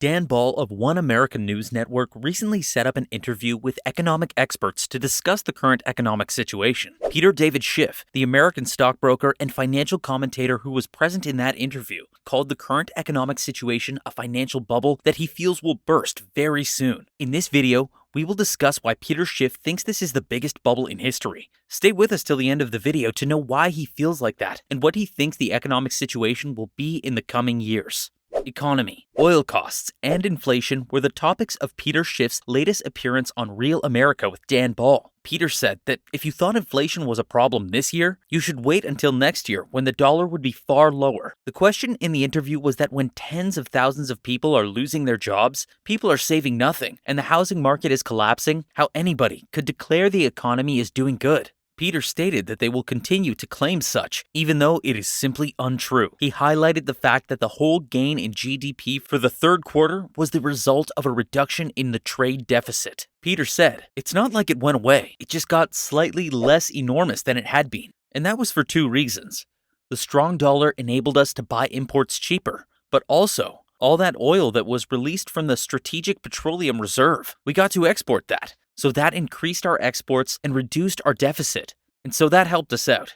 Dan Ball of One American News Network recently set up an interview with economic experts to discuss the current economic situation. Peter Schiff, the American stockbroker and financial commentator who was present in that interview, called the current economic situation a financial bubble that he feels will burst very soon. In this video, we will discuss why Peter Schiff thinks this is the biggest bubble in history. Stay with us till the end of the video to know why he feels like that and what he thinks the economic situation will be in the coming years. Economy, oil costs, and inflation were the topics of Peter Schiff's latest appearance on Real America with Dan Ball. Peter said that if you thought inflation was a problem this year, you should wait until next year when the dollar would be far lower. The question in the interview was that when tens of thousands of people are losing their jobs, people are saving nothing, and the housing market is collapsing, how anybody could declare the economy is doing good. Peter stated that they will continue to claim such, even though it is simply untrue. He highlighted the fact that the whole gain in GDP for the third quarter was the result of a reduction in the trade deficit. Peter said, "It's not like it went away, it just got slightly less enormous than it had been. And that was for two reasons. The strong dollar enabled us to buy imports cheaper, but also all that oil that was released from the Strategic Petroleum Reserve, we got to export that. So that increased our exports and reduced our deficit. And so that helped us out.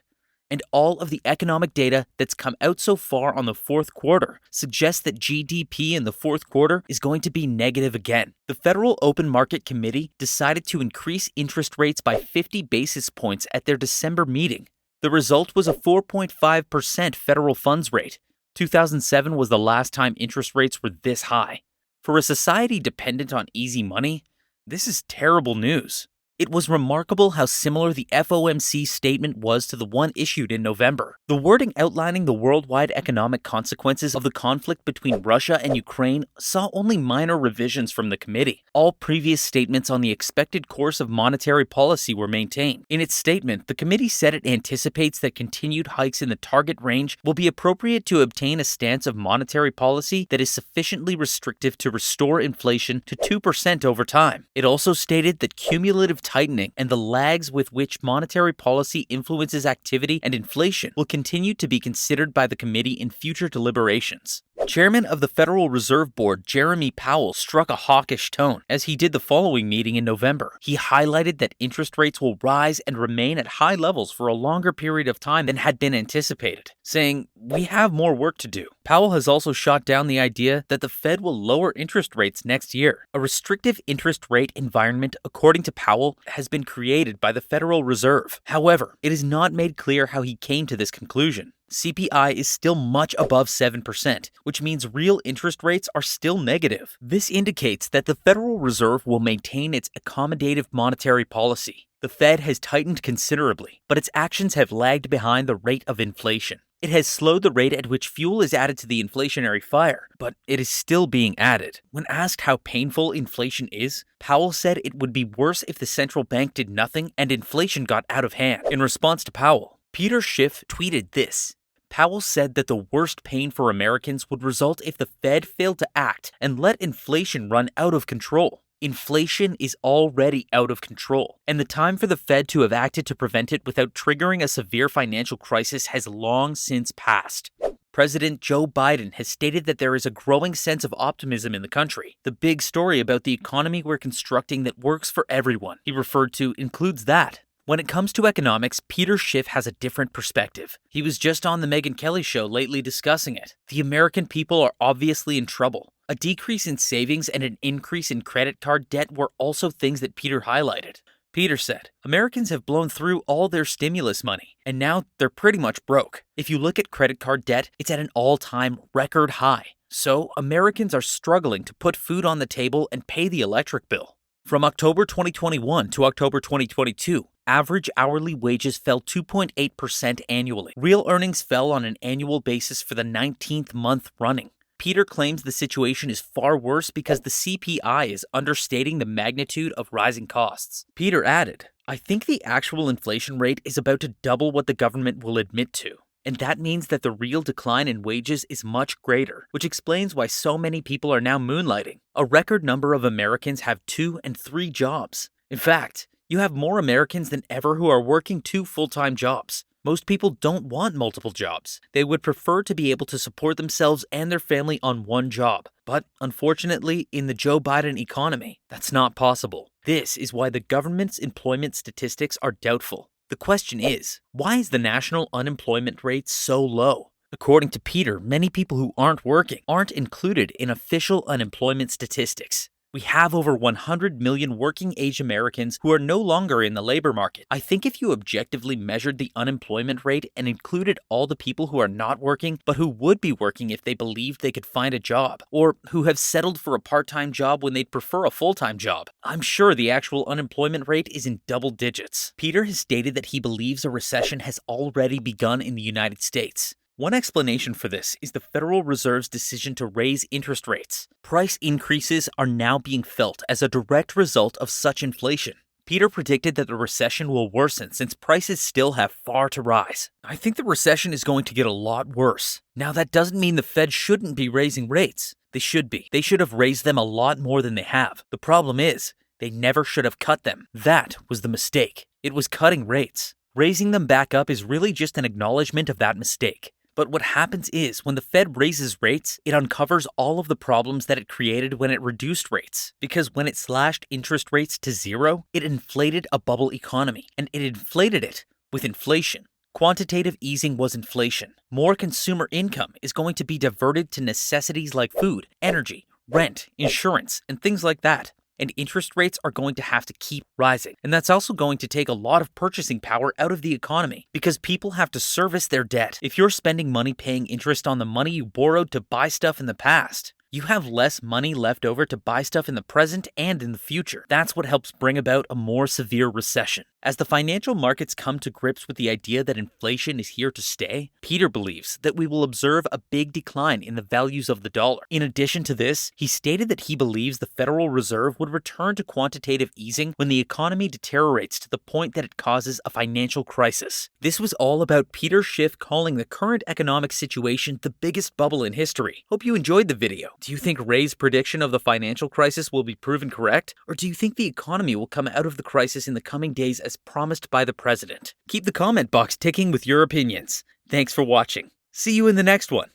And all of the economic data that's come out so far on the fourth quarter suggests that GDP in the fourth quarter is going to be negative again. The Federal Open Market Committee decided to increase interest rates by 50 basis points at their December meeting. The result was a 4.5% federal funds rate. 2007 was the last time interest rates were this high. For a society dependent on easy money, this is terrible news. It was remarkable how similar the FOMC statement was to the one issued in November. The wording outlining the worldwide economic consequences of the conflict between Russia and Ukraine saw only minor revisions from the committee. All previous statements on the expected course of monetary policy were maintained. In its statement, the committee said it anticipates that continued hikes in the target range will be appropriate to obtain a stance of monetary policy that is sufficiently restrictive to restore inflation to 2% over time. It also stated that cumulative tightening and the lags with which monetary policy influences activity and inflation will continue to be considered by the committee in future deliberations. Chairman of the Federal Reserve Board, Jeremy Powell, struck a hawkish tone as he did the following meeting in November. He highlighted that interest rates will rise and remain at high levels for a longer period of time than had been anticipated, saying, "We have more work to do." Powell has also shot down the idea that the Fed will lower interest rates next year. A restrictive interest rate environment, according to Powell, has been created by the Federal Reserve. However, it is not made clear how he came to this conclusion. CPI is still much above 7%, which means real interest rates are still negative. This indicates that the Federal Reserve will maintain its accommodative monetary policy. The Fed has tightened considerably, but its actions have lagged behind the rate of inflation. It has slowed the rate at which fuel is added to the inflationary fire, but it is still being added. When asked how painful inflation is, Powell said it would be worse if the central bank did nothing and inflation got out of hand. In response to Powell, Peter Schiff tweeted this. Powell said that the worst pain for Americans would result if the Fed failed to act and let inflation run out of control. Inflation is already out of control, and the time for the Fed to have acted to prevent it without triggering a severe financial crisis has long since passed. President Joe Biden has stated that there is a growing sense of optimism in the country. The big story about the economy we're constructing that works for everyone, he referred to, includes that. When it comes to economics, Peter Schiff has a different perspective. He was just on the Megyn Kelly show lately discussing it. The American people are obviously in trouble. A decrease in savings and an increase in credit card debt were also things that Peter highlighted. Peter said, Americans have blown through all their stimulus money, and now they're pretty much broke. If you look at credit card debt, it's at an all-time record high. So Americans are struggling to put food on the table and pay the electric bill. From October 2021 to October 2022, average hourly wages fell 2.8% annually. Real earnings fell on an annual basis for the 19th month running. Peter claims the situation is far worse because the CPI is understating the magnitude of rising costs. Peter added, "I think the actual inflation rate is about to double what the government will admit to. And that means that the real decline in wages is much greater, which explains why so many people are now moonlighting. A record number of Americans have 2 and 3 jobs. In fact, you have more Americans than ever who are working 2 full-time jobs. Most people don't want multiple jobs. They would prefer to be able to support themselves and their family on one job. But unfortunately, in the Joe Biden economy, that's not possible. This is why the government's employment statistics are doubtful. The question is, why is the national unemployment rate so low? According to Peter, many people who aren't working aren't included in official unemployment statistics. We have over 100 million working-age Americans who are no longer in the labor market. I think if you objectively measured the unemployment rate and included all the people who are not working, but who would be working if they believed they could find a job, or who have settled for a part-time job when they'd prefer a full-time job, I'm sure the actual unemployment rate is in double digits. Peter has stated that he believes a recession has already begun in the United States. One explanation for this is the Federal Reserve's decision to raise interest rates. Price increases are now being felt as a direct result of such inflation. Peter predicted that the recession will worsen since prices still have far to rise. I think the recession is going to get a lot worse. Now, that doesn't mean the Fed shouldn't be raising rates. They should be. They should have raised them a lot more than they have. The problem is, they never should have cut them. That was the mistake. It was cutting rates. Raising them back up is really just an acknowledgement of that mistake. But what happens is, when the Fed raises rates, it uncovers all of the problems that it created when it reduced rates. Because when it slashed interest rates to zero, it inflated a bubble economy, and it inflated it with inflation. Quantitative easing was inflation. More consumer income is going to be diverted to necessities like food, energy, rent, insurance, and things like that. And interest rates are going to have to keep rising. And that's also going to take a lot of purchasing power out of the economy because people have to service their debt. If you're spending money paying interest on the money you borrowed to buy stuff in the past, you have less money left over to buy stuff in the present and in the future. That's what helps bring about a more severe recession. As the financial markets come to grips with the idea that inflation is here to stay, Peter believes that we will observe a big decline in the values of the dollar. In addition to this, he stated that he believes the Federal Reserve would return to quantitative easing when the economy deteriorates to the point that it causes a financial crisis. This was all about Peter Schiff calling the current economic situation the biggest bubble in history. Hope you enjoyed the video. Do you think Ray's prediction of the financial crisis will be proven correct? Or do you think the economy will come out of the crisis in the coming days as promised by the president? Keep the comment box ticking with your opinions. Thanks for watching. See you in the next one.